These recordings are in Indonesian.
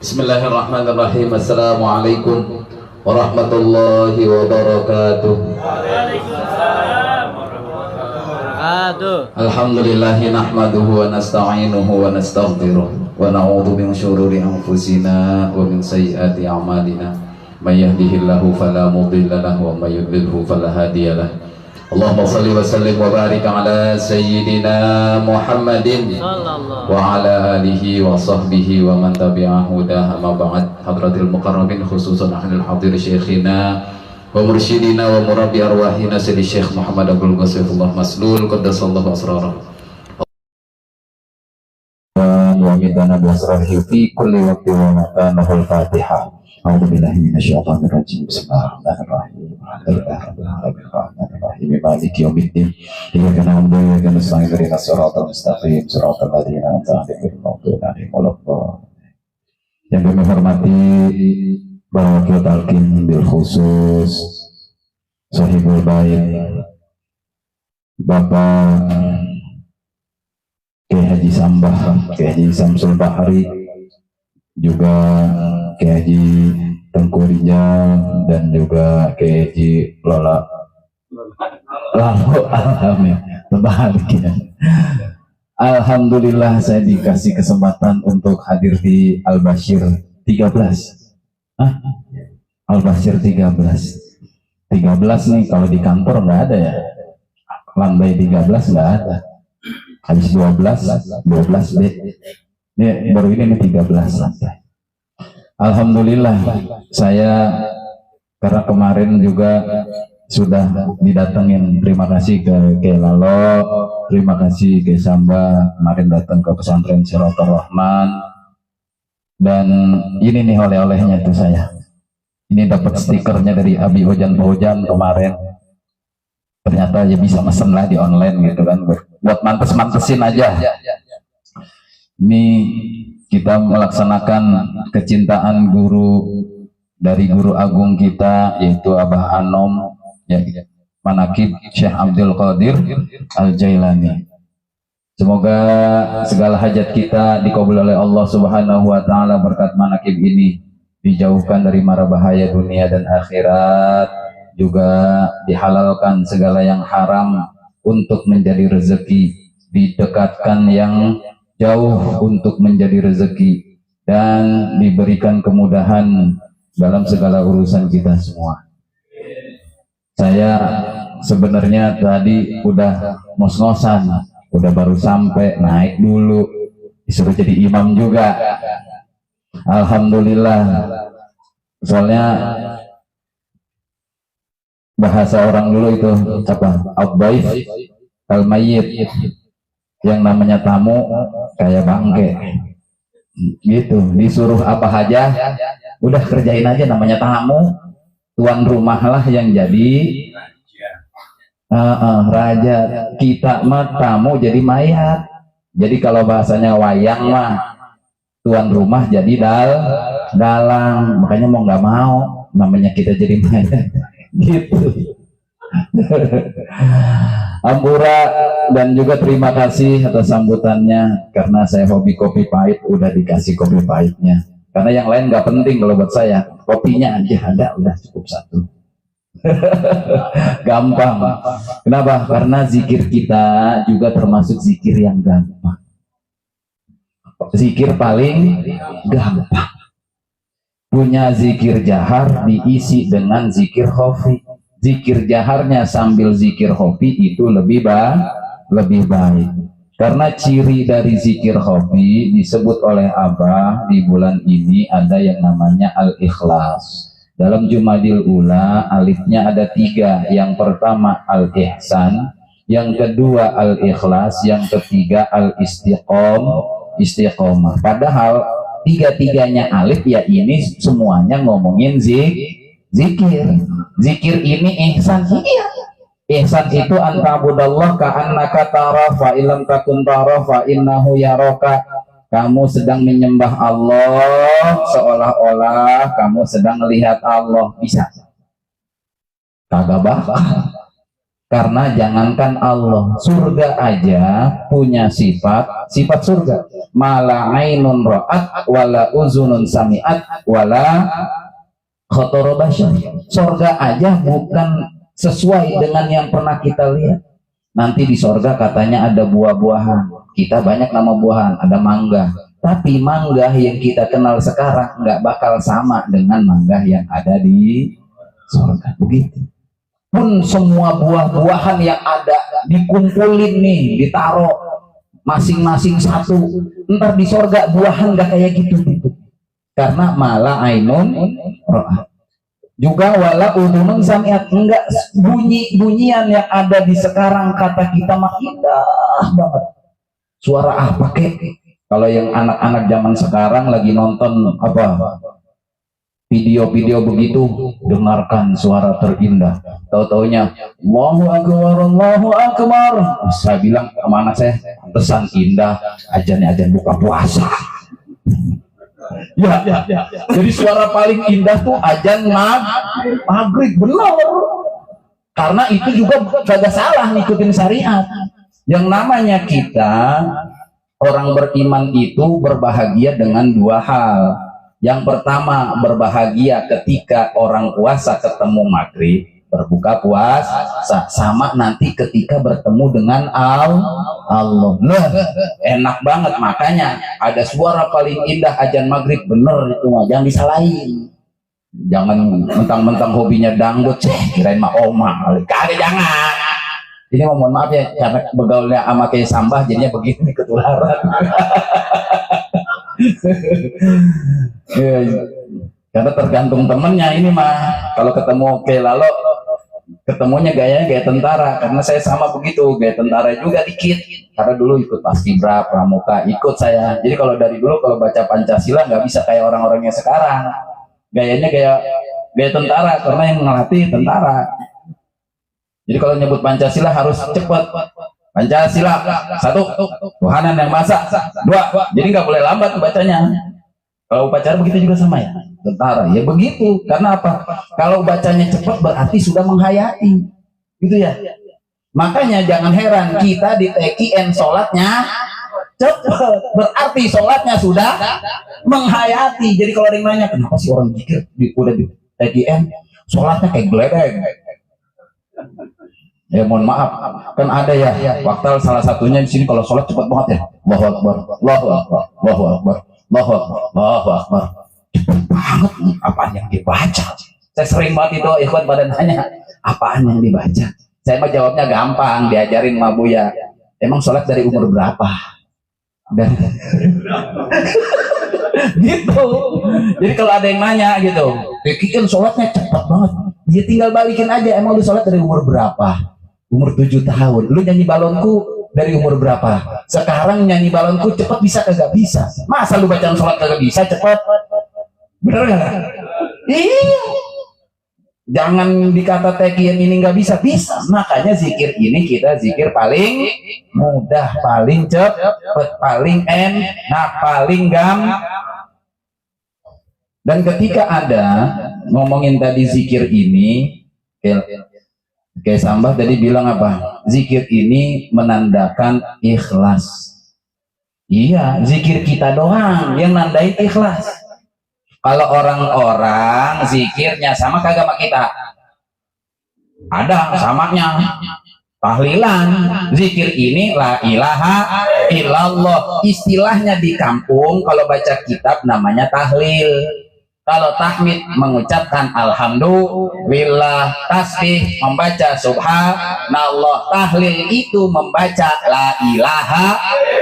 Bismillahirrahmanirrahim. Assalamualaikum warahmatullahi wabarakatuh. Alhamdulillahi nahmaduhu wa nasta'inuhu wa nastaghfiruh wa na'udzu min syururi anfusina wa min sayyiati a'malina. May yahdihillahu fala mudilla lahu wa may yudlilhu fala hadiyalah. Allahumma shalli wa sallim wa barik ala sayyidina Muhammadin wa ala alihi wa sahbihi wa man tabi'ahu dah amma ba'd. Hadratil muqarrabin khususan ahlul hadir syekhina wa mursyidina wa murabbi arwahina Sayyidi Syekh Muhammad Abdul Ghasifullah Maslul qaddasallahu asrarah wa midana bi asrarihi fi kulli waqtin wa makanahul Fatihah. A'udzu billahi minasyaitonir rajim. Bismillahirrahmanirrahim. Alhamdulillahirrahmanirrahim. Maliki yaumiddin. Iyyaka na'budu wa iyyaka nasta'in. Ihdinas siratal mustaqim. Siratal ladzina an'amta 'alaihim ghairil maghdubi 'alaihim waladdallin. Yang kami hormati Para Wakil Talqin bil khusus Sahibul Bait Bapak Kiai Haji Sambah, Kiai Haji Samsul Bahari, juga Kiai Haji Tengku Rijal, dan juga Kiai Haji Lola Alhamdulillah saya dikasih kesempatan untuk hadir di Al-Bashir 13. Al-Bashir 13 nih, kalau di kantor nggak ada ya, lantai 13 nggak ada, habis 12 deh. Ini baru ini 13 lantai. Alhamdulillah saya, karena kemarin juga sudah didatengin, terima kasih ke Lalo, terima kasih ke Samba, kemarin datang ke pesantren Siratul Rahman. Dan ini nih oleh-olehnya tuh saya. Ini dapat stikernya dari Abi Hujan Hujan kemarin. Ternyata ya bisa mesen lah di online gitu kan, buat mantes-mantesin aja. Ini kita melaksanakan kecintaan guru dari guru agung kita, yaitu Abah Anom, ya, Manaqib Syekh Abdul Qadir Al-Jailani. Semoga segala hajat kita dikabul oleh Allah Subhanahu wa taala berkat manaqib ini, dijauhkan dari mara bahaya dunia dan akhirat, juga dihalalkan segala yang haram untuk menjadi rezeki, didekatkan yang jauh untuk menjadi rezeki, dan diberikan kemudahan dalam segala urusan kita semua. Saya sebenarnya tadi udah ngos-ngosan, udah baru sampai, naik dulu, disuruh jadi imam juga. Alhamdulillah, soalnya bahasa orang dulu itu apa, al-baif al-mayyit, yang namanya tamu kayak bangke gitu, disuruh apa aja udah kerjain aja, namanya tamu. Tuan rumah lah yang jadi raja, kita mah tamu jadi mayat. Jadi kalau bahasanya wayang mah tuan rumah jadi dalang, makanya mau nggak mau namanya kita jadi mayat gitu. Ampura, dan juga terima kasih atas sambutannya, karena saya hobi kopi pahit, udah dikasih kopi pahitnya, karena yang lain nggak penting kalau buat saya, kopinya aja ada, udah cukup satu. Gampang. Kenapa? Karena zikir kita juga termasuk zikir yang gampang. Zikir paling gampang. Punya zikir jahar diisi dengan zikir khafi. Zikir jaharnya sambil zikir khafi itu lebih baik. Karena ciri dari zikir khafi disebut oleh Abah di bulan ini ada yang namanya al-ikhlas. Dalam Jumadil Ula alifnya ada 3. Yang pertama al-ihsan, yang kedua al-ikhlas, yang ketiga al-istiqomah. Padahal 3-tiganya alif ya, ini semuanya ngomongin zikir. Zikir ini ihsan. Iya. Ihsan itu anta'budallah ka'annaka tara fa illam takun tara fa innahu yaraka. Kamu sedang menyembah Allah seolah-olah kamu sedang melihat Allah. Bisa? Kagak bakal. Karena jangankan Allah, surga aja punya sifat surga. Mala ainun ra'at wala uzunun sami'at wala khatara basyar. Surga aja bukan sesuai dengan yang pernah kita lihat. Nanti di surga katanya ada buah-buahan. Kita banyak nama buahan, ada mangga. Tapi mangga yang kita kenal sekarang nggak bakal sama dengan mangga yang ada di surga. Begitu. Pun semua buah-buahan yang ada dikumpulin nih, ditaruh masing-masing satu, ntar di sorga buahan nggak kayak gitu. Karena malah ainun juga wala udunun samiat, enggak bunyian yang ada di sekarang kata kita mah indah banget. Suara apa kek? Kalau yang anak-anak zaman sekarang lagi nonton apa video-video begitu, dengarkan suara terindah. Tahu-taunya Allahu Akbar, Allahu Akbar. Saya bilang kemana saya? Pesan indah, ajan buka puasa. Ya. Jadi suara paling indah tuh ajan maghrib, benar. Karena itu juga kagak salah ngikutin syariat. Yang namanya kita orang beriman itu berbahagia dengan dua hal. Yang pertama, berbahagia ketika orang puasa ketemu maghrib, berbuka puasa, sama nanti ketika bertemu dengan Allah. Nah, enak banget. Makanya ada suara paling indah ajan maghrib, bener itu mah, jangan disalahin. Jangan mentang-mentang hobinya dangdut, kirain mah oma, kagak, jangan. Ini mohon maaf ya, karena begaulnya sama kayak Sambah jadinya begini ketularan. Ya, karena tergantung temennya ini mah. Kalau ketemu kayak Lalo, ketemunya gayanya gaya tentara. Karena saya sama begitu, gaya tentara juga dikit. Karena dulu ikut Paskibra, Pramuka, ikut saya. Jadi kalau dari dulu kalau baca Pancasila nggak bisa kayak orang-orangnya sekarang. Gayanya gaya tentara, karena yang ngelatih tentara. Jadi kalau nyebut Pancasila harus cepat. Pancasila, satu, Tuhanan yang Maha, dua. Jadi nggak boleh lambat bacanya. Kalau upacara begitu juga sama ya, tentara. Ya begitu. Karena apa? Kalau bacanya cepat berarti sudah menghayati, gitu ya. Makanya jangan heran kita di TKN sholatnya cepat, berarti sholatnya sudah menghayati. Jadi kalau ada yang nanya kenapa sih orang zikir udah di TKN sholatnya kayak geledek? Ya mohon maaf, kan ada ya waktu salah satunya di sini kalau sholat cepat banget ya, Allahu Akbar, Allahu Akbar, Allahu Akbar, Allahu Akbar, Allahu Akbar, cepat banget nih apaan yang dibaca. Saya sering banget itu ikhwan pada nanya apaan yang dibaca. Saya mah jawabnya gampang, diajarin sama Buya. Emang sholat dari umur berapa? Dari gitu. Jadi kalau ada yang nanya gitu, kan sholatnya cepat banget, dia tinggal balikin aja. Emang lu sholat dari umur berapa? Umur 7 tahun. Lu nyanyi balonku dari umur berapa? Sekarang nyanyi balonku cepat bisa kagak bisa? Masa lu bacaan sholat kagak bisa cepat? Bener gak? Iya. Jangan dikata tekian ini nggak bisa. Makanya zikir ini kita zikir paling mudah, paling cepat, paling enak, paling gampang. Dan ketika ada ngomongin tadi zikir ini, kayak Sambah tadi bilang apa? Zikir ini menandakan ikhlas. Iya, zikir kita doang yang nandain ikhlas. Kalau orang-orang zikirnya sama kagak sama kita? Ada samanya. Tahlilan, zikir ini la ilaha illallah. Istilahnya di kampung kalau baca kitab namanya tahlil. Kalau tahmid mengucapkan alhamdulillah, tasbih membaca subhanallah, tahlil itu membaca la ilaha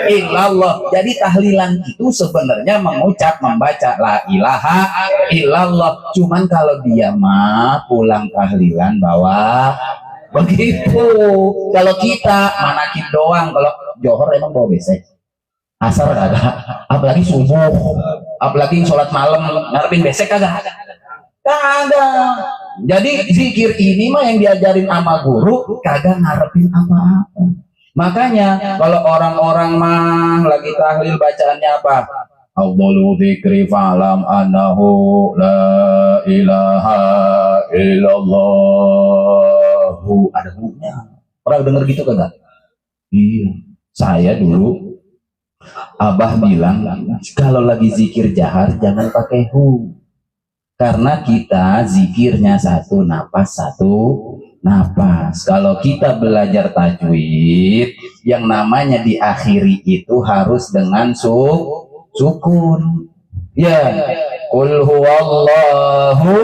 illallah. Jadi tahlilan itu sebenarnya membaca la ilaha illallah. Cuman kalau dia mah pulang tahlilan bawa begitu. Kalau kita manakin doang, kalau johor emang bawa besek. Asar kagak, apalagi subuh, apalagi sholat malam ngarepin besek kagak. Jadi zikir ini mah yang diajarin sama guru kagak ngarepin apa-apa. Makanya kalau orang-orang mah lagi tahlil bacaannya apa? Afdalu dzikri fa'lam annahu la ilaha illallah. Ada hukumnya. Pernah denger gitu kagak? Iya. Saya dulu Abah bilang kalau lagi zikir jahar jangan pakai hu, karena kita zikirnya satu napas. Kalau kita belajar tajwid, yang namanya diakhiri itu harus dengan sukun. Ya, qul huwallahu.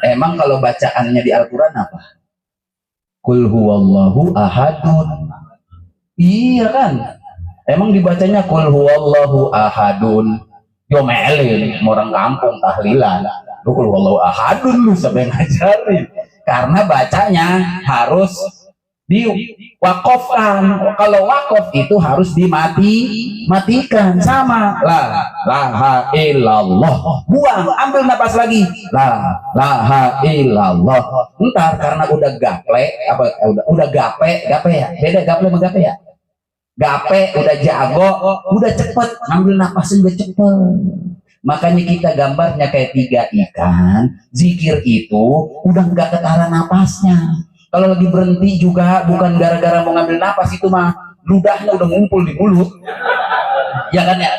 Emang kalau bacaannya di Al-Quran apa? Qul huwallahu ahadun. Iya kan? Emang dibacanya qul huwallahu ahadun. Yo melin, orang kampung tahlilan. Lu qul huwallahu ahadun lu sampai ngajarin. Karena bacanya harus diwakofkan. Kalau wakof itu harus dimatikan. Sama la ilaha illallah. Buang, ambil napas lagi. La ilaha illallah. Ntar karena udah gaple, udah gape ya. Beda gaple sama gape ya. Gape udah jago, udah cepet ngambil napasnya udah cepet. Makanya kita gambarnya kayak 3 ikan. Zikir itu udah nggak ketara napasnya. Kalau lagi berhenti juga bukan gara-gara mau ngambil napas, itu mah ludahnya udah ngumpul di mulut. Ya kan ya?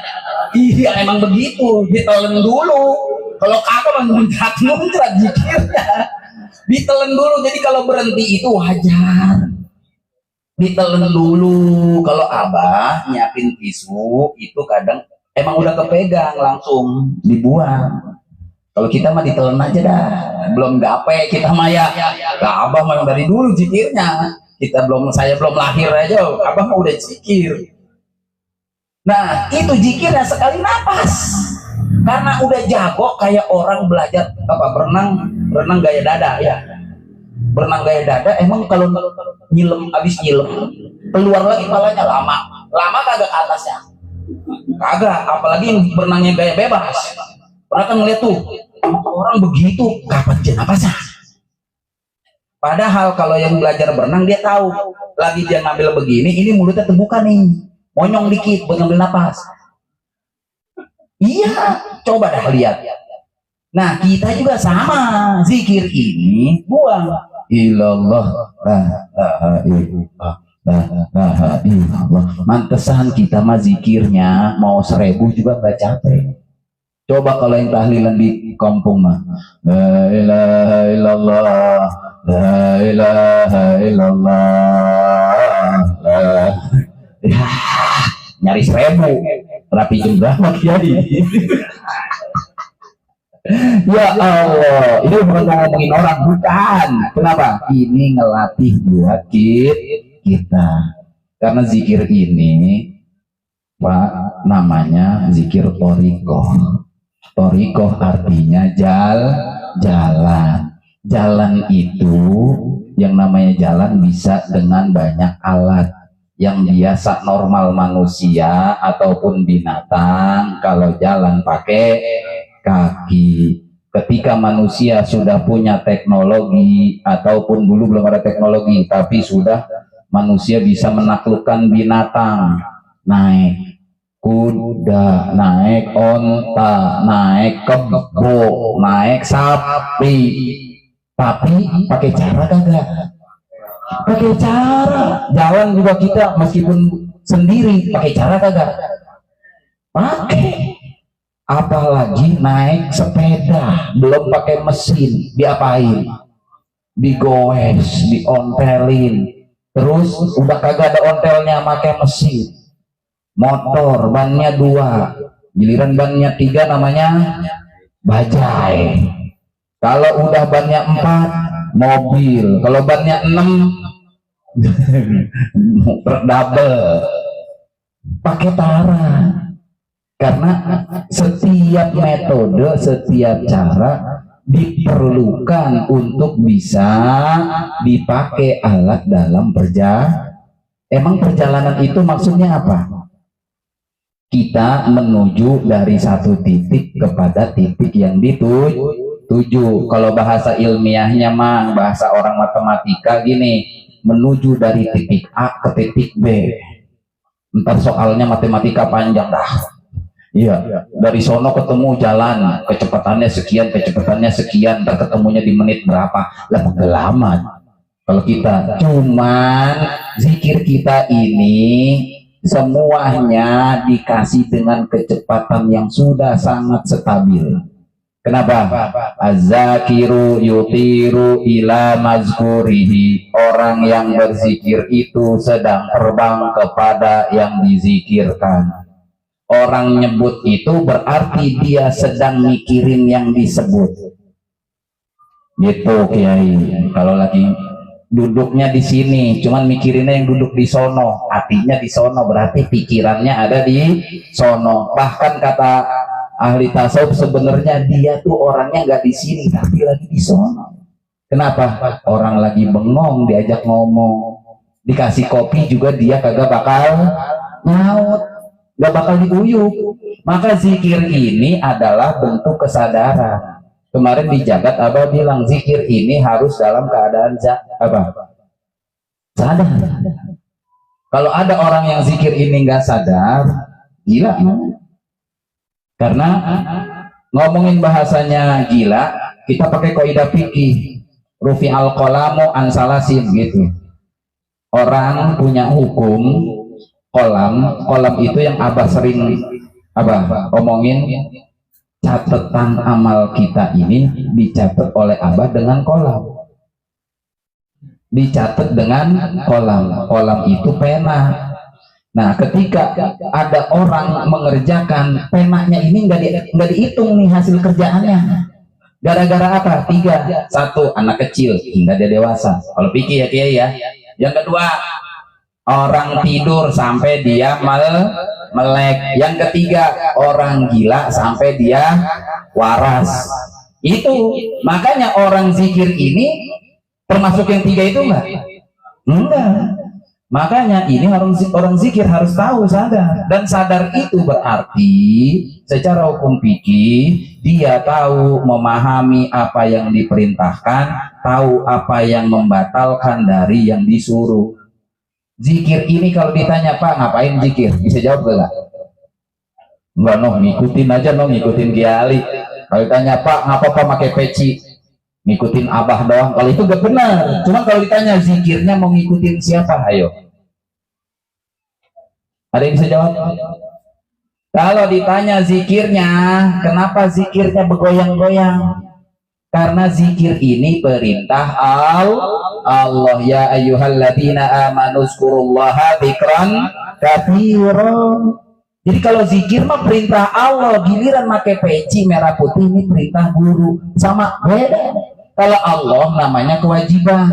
Iya emang begitu, ditelan dulu. Kalau kagak mah muncrat zikirnya. Ditelan dulu, jadi kalau berhenti itu wajar. Ditelan dulu. Kalau Abah nyiapin tisu itu kadang emang udah kepegang langsung dibuang. Kalau kita mah ditelan aja dah, belum gape kita mah ya. Nah, Abah mah dari dulu zikirnya. Saya belum lahir aja, Abah mah udah zikir. Nah itu zikirnya sekali napas. Karena udah jago kayak orang belajar berenang gaya dada ya. Berenang gaya dada, emang kalau habis nyilem keluar lagi kepalanya lama kagak ke atasnya, kagak. Apalagi berenangnya gaya bebas. Pernah kan ngeliat tuh orang begitu, kapan dia napasnya? Padahal kalau yang belajar berenang dia tahu lagi dia ngambil begini, ini mulutnya terbuka nih, monyong dikit buat ngambil napas. Iya, coba dah lihat. Nah kita juga sama, zikir ini buang ilallah la ilaha illallah. Mantesan kita mah zikirnya mau 1000 juga nggak capek. Coba kalau yang tahlilan di kampung mah la ilaha illallah, la ilaha illallah, ya, nyari 1000 rapi jam berapa kiai? Ya Allah, ini bukan ngomongin orang, bukan. Kenapa? Ini ngelatih buat kita. Karena zikir ini, Pak, namanya zikir torikoh. Torikoh artinya jalan. Jalan itu, yang namanya jalan bisa dengan banyak alat. Yang biasa normal manusia ataupun binatang, kalau jalan pakai kaki. Ketika manusia sudah punya teknologi, ataupun dulu belum ada teknologi tapi sudah manusia bisa menaklukkan binatang, naik kuda, naik onta, naik kebo, naik sapi. Tapi pakai cara kagak? Pakai cara. Jalan juga kita meskipun sendiri pakai cara kagak? Pakai. Apalagi naik sepeda, belum pakai mesin, diapain? Digoes, diontelin. Terus udah kagak ada ontelnya, pakai mesin. Motor bannya 2, giliran bannya 3 namanya bajai. Kalau udah bannya 4, mobil. Kalau bannya 6, double. Pakai tara. Karena setiap metode, setiap cara diperlukan untuk bisa dipakai alat dalam perjalanan. Emang perjalanan itu maksudnya apa? Kita menuju dari satu titik kepada titik yang dituju. Kalau bahasa ilmiahnya mah, bahasa orang matematika gini, menuju dari titik A ke titik B. Ntar soalnya matematika panjang dah. Iya, dari sono ketemu jalan, kecepatannya sekian, ntar ketemunya di menit berapa, lah pengalaman. Kalau kita cuman zikir kita ini semuanya dikasih dengan kecepatan yang sudah sangat stabil. Kenapa? Az-zakiru yutiru ila mazkurihi. Orang yang berzikir itu sedang terbang kepada yang dizikirkan. Orang nyebut itu berarti dia sedang mikirin yang disebut. Gitu Kiai. Kalau lagi duduknya di sini, cuman mikirinnya yang duduk di sono, hatinya di sono, berarti pikirannya ada di sono. Bahkan kata ahli tasawuf sebenarnya dia tuh orangnya nggak di sini, tapi lagi di sono. Kenapa? Orang lagi bengong diajak ngomong, dikasih kopi juga dia kagak bakal nyaut, nggak bakal diuyuk. Maka zikir ini adalah bentuk kesadaran. Kemarin di Jagat Abah bilang zikir ini harus dalam keadaan sadar. Kalau ada orang yang zikir ini nggak sadar, gila. Karena ngomongin bahasanya gila, kita pakai kaidah fikih, rufi al qalamu an salasin gitu. Orang punya hukum kolam itu yang Abah sering omongin. Catatan amal kita ini dicatat oleh Abah dengan kolam, dicatat dengan kolam itu pena. Nah, ketika ada orang mengerjakan, penanya ini nggak dihitung nih hasil kerjaannya. Gara-gara apa? 3. 1, anak kecil hingga dia dewasa. Kalau pikir ya Kiai ya. Yang kedua, orang tidur sampai dia melek. Yang ketiga, orang gila sampai dia waras. Itu makanya orang zikir ini termasuk yang 3 itu enggak. Makanya ini orang zikir harus tahu, sadar. Dan sadar itu berarti secara hukum fikih dia tahu, memahami apa yang diperintahkan, tahu apa yang membatalkan dari yang disuruh. Zikir ini kalau ditanya, Pak ngapain zikir? Bisa jawab gak? Enggak, ngikutin aja, ngikutin Kiai. Kalau ditanya, Pak ngapa Pak pakai peci? Ngikutin Abah doang. Kalau itu gak benar. Cuma kalau ditanya zikirnya mau ngikutin siapa? Ayo. Ada yang bisa jawab? Kalau ditanya zikirnya, kenapa zikirnya bergoyang-goyang? Karena zikir ini perintah Allah, ya ayyuhalladzina amanu zkurullaha dzikran katsiran. Jadi kalau zikir mah perintah Allah, giliran pakai peci merah putih ini perintah guru, sama beda. Kalau Allah namanya kewajiban.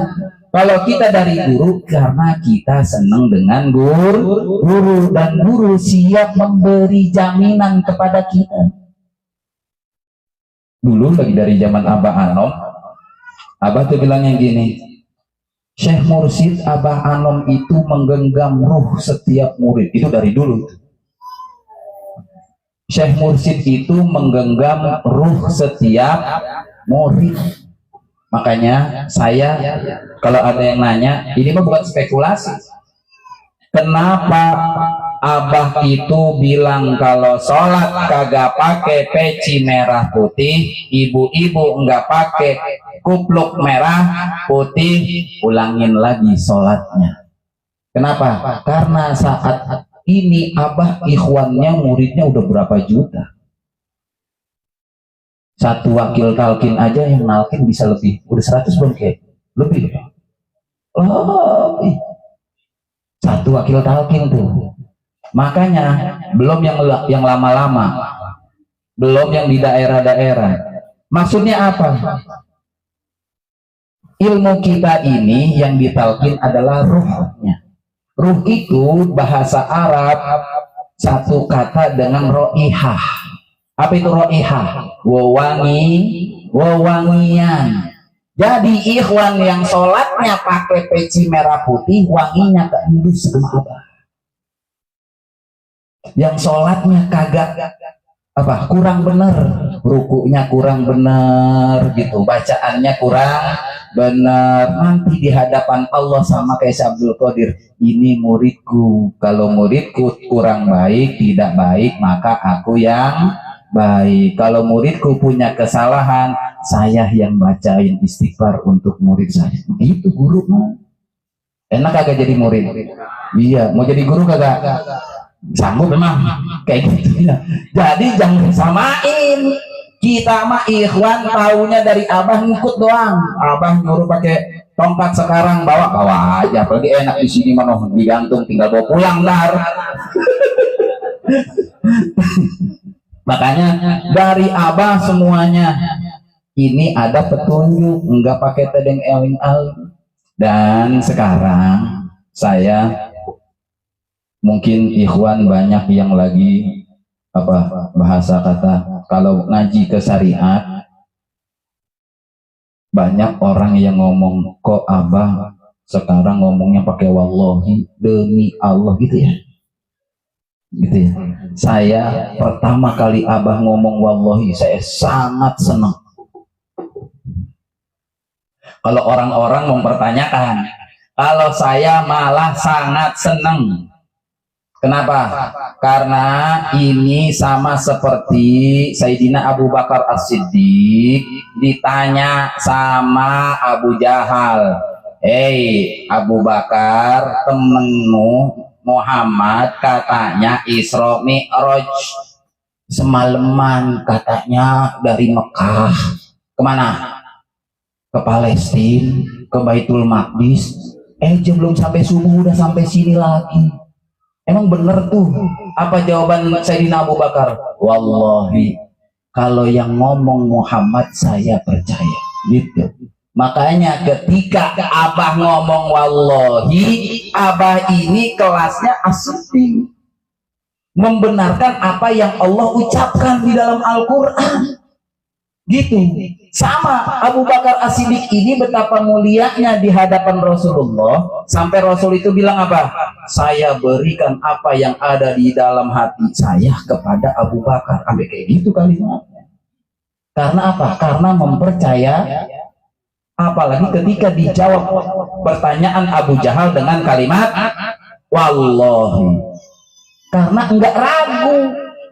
Kalau kita dari guru karena kita senang dengan guru dan guru siap memberi jaminan kepada kita. Dulu lagi dari zaman Abah Anom, Abah tuh bilangnya gini, Syekh Mursyid Abah Anom itu menggenggam ruh setiap murid. Itu dari dulu. Syekh Mursyid itu menggenggam ruh setiap murid. Makanya saya kalau ada yang nanya, ini mah bukan spekulasi. Kenapa Abah itu bilang kalau sholat kagak pakai peci merah putih, ibu-ibu enggak pakai kupluk merah putih, ulangin lagi sholatnya. Kenapa? Karena saat ini Abah ikhwannya muridnya udah berapa juta. Satu wakil talkin aja yang nalkin bisa lebih, udah 100 belum kayak? Lebih. Lebih. Satu wakil talkin tuh. Makanya belum yang lama-lama, belum yang di daerah-daerah. Maksudnya apa? Ilmu kita ini yang ditalkin adalah ruhnya. Ruh itu bahasa Arab satu kata dengan roihah. Apa itu roihah? Wewangian. Jadi ikhwan yang sholatnya pakai peci merah putih, wanginya ke indus sama Abah. Yang sholatnya kagak kurang bener, rukunya kurang bener gitu, bacaannya kurang bener, nanti di hadapan Allah sama kayak Abdul Qadir, ini muridku, kalau muridku kurang baik, tidak baik, maka aku yang baik. Kalau muridku punya kesalahan, saya yang bacain istighfar untuk murid saya. Begitu guru mah. Enak kagak jadi murid? Iya, mau jadi guru kagak? Sanggup memang kayak gitu ya. Jadi jangan samain. Kita mah ikhwan taunya dari abah ngikut doang. Abah nyuruh pakai tongkat sekarang bawa aja. Apalagi enak di sini mah digantung tinggal bawa pulang dar. Makanya dari abah semuanya ini ada petunjuk, enggak pakai tedeng eling-aling. Dan sekarang saya mungkin ikhwan banyak yang lagi bahasa kata kalau ngaji ke syariat, banyak orang yang ngomong kok abah sekarang ngomongnya pakai wallahi, demi Allah gitu ya. Gitu ya. Saya pertama kali abah ngomong wallahi, saya sangat senang. Kalau orang-orang mempertanyakan, kalau saya malah sangat senang. Kenapa? Karena ini sama seperti Sayyidina Abu Bakar As-Siddiq ditanya sama Abu Jahal, "Hei Abu Bakar, temenmu Muhammad katanya Isra Mi'raj semalaman, katanya dari Mekah kemana? Ke Palestina, ke Baitul Maqdis. Belum sampai subuh udah sampai sini lagi. Emang bener tuh?" Apa jawaban Sayyidina Abu Bakar? "Wallahi, kalau yang ngomong Muhammad saya percaya." Gitu. Makanya ketika abah ngomong wallahi, abah ini kelasnya as-siddiq, membenarkan apa yang Allah ucapkan di dalam Al-Quran. Gitu. Sama Abu Bakar As-Siddiq ini betapa mulianya di hadapan Rasulullah, sampai Rasul itu bilang apa? "Saya berikan apa yang ada di dalam hati saya kepada Abu Bakar." Sampai kayak gitu kalimatnya. Karena apa? Karena mempercaya. Apalagi ketika dijawab pertanyaan Abu Jahal dengan kalimat wallahi. Karena enggak ragu.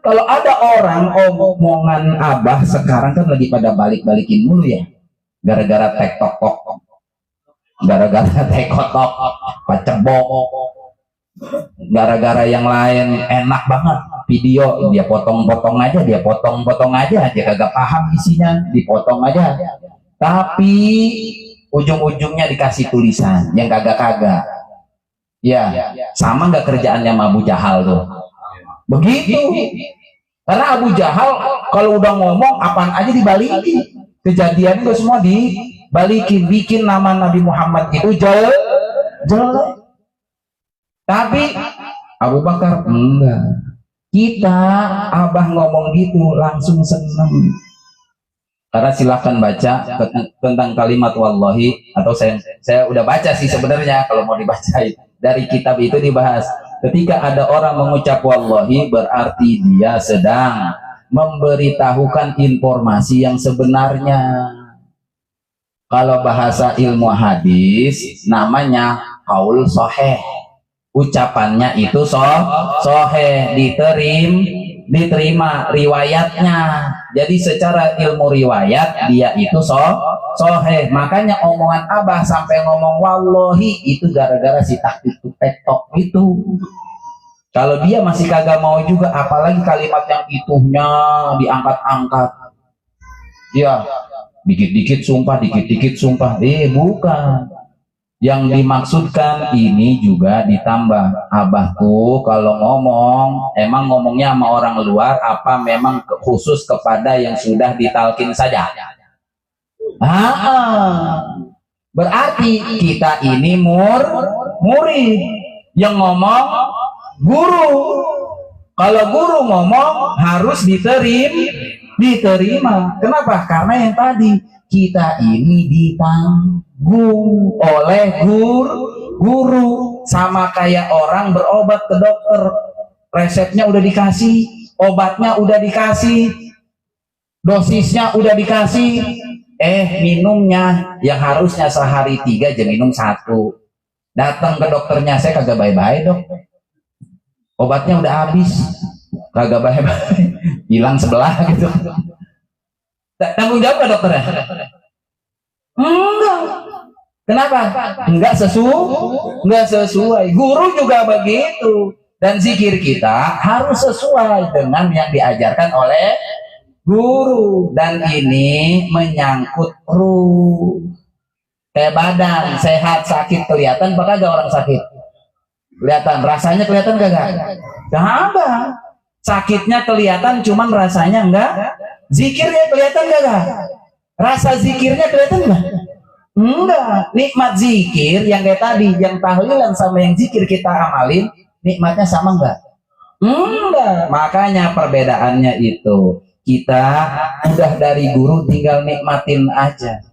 Kalau ada orang omongan abah sekarang kan lagi pada balik-balikin mulu ya, gara-gara tektok, gara-gara tekotok, pacebok, gara-gara yang lain enak banget video dia potong-potong aja, kagak paham isinya, dipotong aja. Tapi ujung-ujungnya dikasih tulisan yang kagak-kagak. Ya, sama nggak kerjaannya sama Abu Jahal tuh? Begitu. Karena Abu Jahal kalau udah ngomong apaan aja dibalikin. Kejadian itu semua dibalikin, bikin nama Nabi Muhammad itu jelek. Tapi Abu Bakar enggak. Kita abah ngomong gitu langsung seneng. Karena silahkan baca tentang kalimat wallahi, atau saya udah baca sih sebenarnya, kalau mau dibacain dari kitab itu dibahas. Ketika ada orang mengucap wallahi, berarti dia sedang memberitahukan informasi yang sebenarnya. Kalau bahasa ilmu hadis namanya qaul sahih. Ucapannya itu sahih, diterima riwayatnya. Jadi secara ilmu riwayat dia itu sahih. Makanya omongan abah sampai ngomong wallahi itu gara-gara si taktik tektok itu. Kalau dia masih kagak mau juga, apalagi kalimat yang itunya diangkat-angkat. Ya, dikit-dikit sumpah, bukan. Yang dimaksudkan ini juga ditambah. Abah tuh kalau ngomong, emang ngomongnya sama orang luar apa memang khusus kepada yang sudah ditalkin saja? Berarti kita ini murid, yang ngomong guru. Kalau guru ngomong harus diterima. Kenapa? Karena yang tadi, kita ini ditanggung oleh guru. Sama kayak orang berobat ke dokter, resepnya udah dikasih, obatnya udah dikasih, dosisnya udah dikasih, minumnya yang harusnya sehari 3 aja minum 1. Datang ke dokternya, "Saya kagak bye-bye dok, obatnya udah habis." Kagak bye-bye, hilang sebelah gitu. Tanggung jawab nggak dokter? Enggak. Kenapa? Enggak sesuai. Guru juga begitu. Dan zikir kita harus sesuai dengan yang diajarkan oleh guru. Dan ini menyangkut ruh. Kayak badan sehat sakit kelihatan, apakah gak orang sakit? Kelihatan, rasanya kelihatan gak? Gak. Sakitnya kelihatan, cuman rasanya enggak. Zikirnya kelihatan gak? Rasa zikirnya kelihatan gak? Enggak. Nikmat zikir yang kayak tadi, yang tahlilan sama yang zikir kita amalin, nikmatnya sama enggak? Enggak. Makanya perbedaannya itu, kita udah dari guru tinggal nikmatin aja.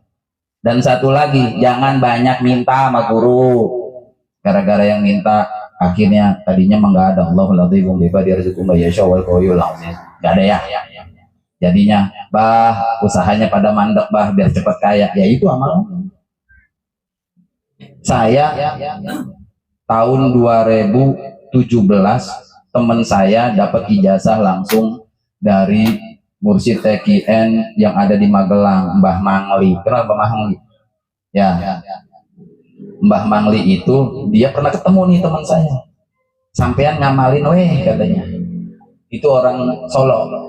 Dan satu lagi, jangan banyak minta sama guru. Gara-gara yang minta, akhirnya tadinya enggak ada. Allahul ladzim bima yarzuqu may yasha wal qayyul azim. Enggak ada ya. Jadinya, bah, usahanya pada mandek, bah, biar cepat kaya. Ya itu amalan. Saya tahun 2017 teman saya dapat ijazah langsung dari Mursyid TKN yang ada di Magelang, Mbah Mangli. Kenal Mbah Mangli? Ya, Mbah Mangli itu dia pernah ketemu nih teman saya. Sampean ngamalin weh katanya. Itu orang Solo.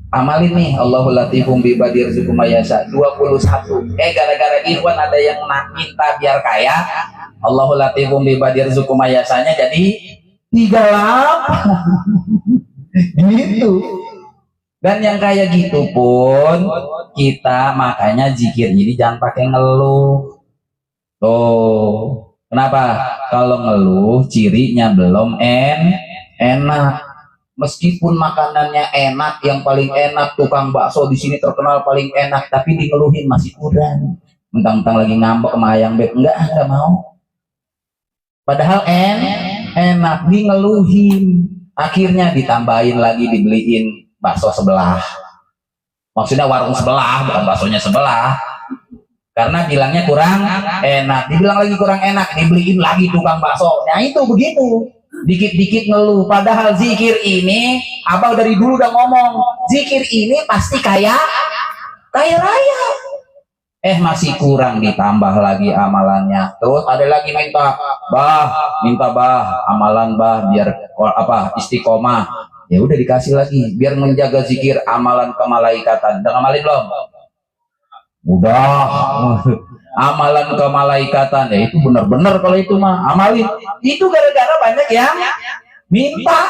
Amalin nih Allahul latifum bi badir zukumayasa 21. Gara-gara Irwan ada yang minta biar kaya, Allahul latifum bi badir zukumayasanya jadi 38. Gitu. Dan yang kayak gitu pun kita makanya zikir ini jangan pakai ngeluh. Tuh. Kenapa? Kalau ngeluh cirinya belum enak. Meskipun makanannya enak, yang paling enak tukang bakso di sini terkenal paling enak, tapi dingeluhin masih kurang. Mentang-mentang lagi ngambek sama ayam beb, enggak mau. Padahal enak dingeluhin. Akhirnya ditambahin lagi, dibeliin bakso sebelah. Maksudnya warung sebelah, bukan baksonya sebelah. Karena bilangnya kurang enak, dibilang lagi kurang enak, dibeliin lagi tukang bakso. Nah itu begitu. Dikit-dikit ngeluh, padahal zikir ini abang dari dulu udah ngomong, zikir ini pasti kaya raya. Masih kurang, ditambah lagi amalannya. Terus ada lagi minta bah amalan bah biar istiqomah. Ya udah dikasih lagi biar menjaga zikir amalan kemalaikatan. Udah ngamalin belum? Udah. Amalan kemalaikatan ya itu benar-benar kalau itu mah amalin. Itu gara-gara banyak yang minta.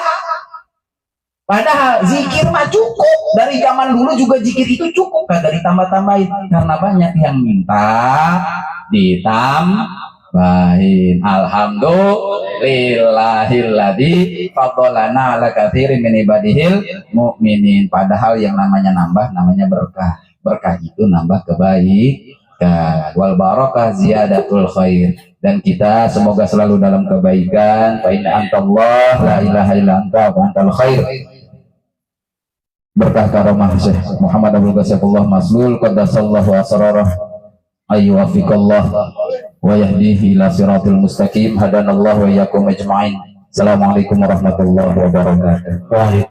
Padahal zikir mah cukup. Dari zaman dulu juga zikir itu cukup, kagak ditambah-tambahin. Karena banyak yang minta ditambahin. Alhamdulillahilladzi fadolana ala katsirin min ibadihil mu'minin. Padahal yang namanya nambah namanya berkah. Berkah itu nambah kebaikan. Wal barakah ziyadatul khair. Dan kita semoga selalu dalam kebaikan. Fa inna antallah la ilaha illa anta wa antal khair. Berkah karomah Syekh Muhammad Abdul Qasimullah Maslul qaddasallahu asrarah ayyuwafiqallah wa yahdihi ila siratil mustaqim. Hadanallahu wa iyyakum ajma'in. Assalamualaikum warahmatullahi wabarakatuh.